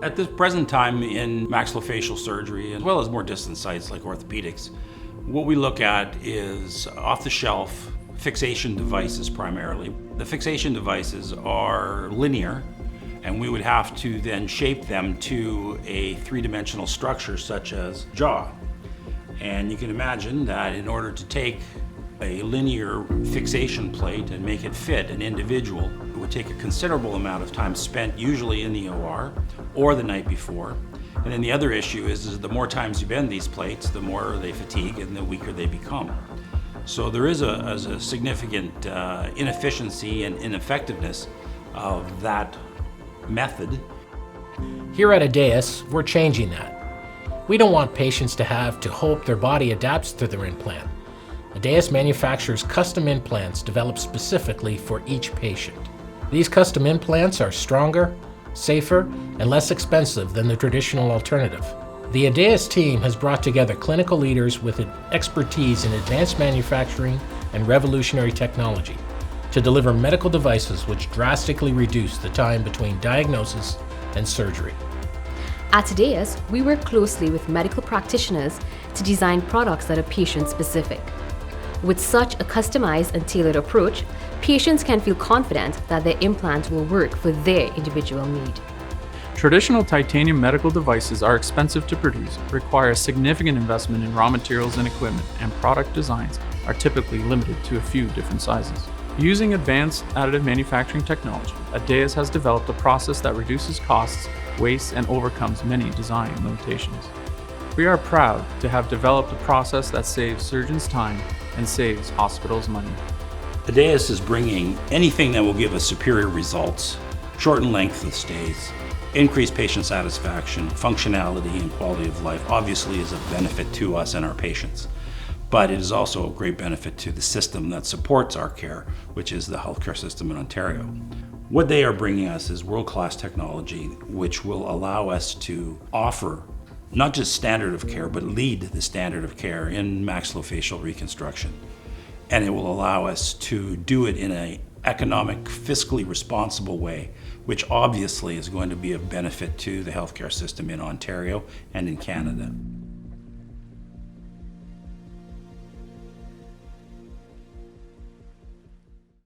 At the present time in maxillofacial surgery, as well as more distant sites like orthopedics, what we look at is off-the-shelf fixation devices primarily. The fixation devices are linear, and we would have to then shape them to a three-dimensional structure such as jaw. And you can imagine that in order to take a linear fixation plate and make it fit an individual, it would take a considerable amount of time spent usually in the OR or the night before. And then the other issue is the more times you bend these plates, the more they fatigue and the weaker they become. So there is a significant inefficiency and ineffectiveness of that method. Here at ADEISS, we're changing that. We don't want patients to have to hope their body adapts to their implant. ADEISS manufactures custom implants developed specifically for each patient. These custom implants are stronger, safer, and less expensive than the traditional alternative. The ADEISS team has brought together clinical leaders with expertise in advanced manufacturing and revolutionary technology to deliver medical devices which drastically reduce the time between diagnosis and surgery. At ADEISS, we work closely with medical practitioners to design products that are patient-specific. With such a customized and tailored approach, patients can feel confident that their implant will work for their individual need. Traditional titanium medical devices are expensive to produce, require a significant investment in raw materials and equipment, and product designs are typically limited to a few different sizes. Using advanced additive manufacturing technology, ADEISS has developed a process that reduces costs, waste, and overcomes many design limitations. We are proud to have developed a process that saves surgeons time and saves hospitals money. ADEISS is bringing anything that will give us superior results, shorten length of stays, increase patient satisfaction, functionality, and quality of life. Obviously is a benefit to us and our patients, but it is also a great benefit to the system that supports our care, which is the healthcare system in Ontario. What they are bringing us is world-class technology, which will allow us to offer not just standard of care, but lead the standard of care in maxillofacial reconstruction. And it will allow us to do it in an economic, fiscally responsible way, which obviously is going to be of benefit to the healthcare system in Ontario and in Canada.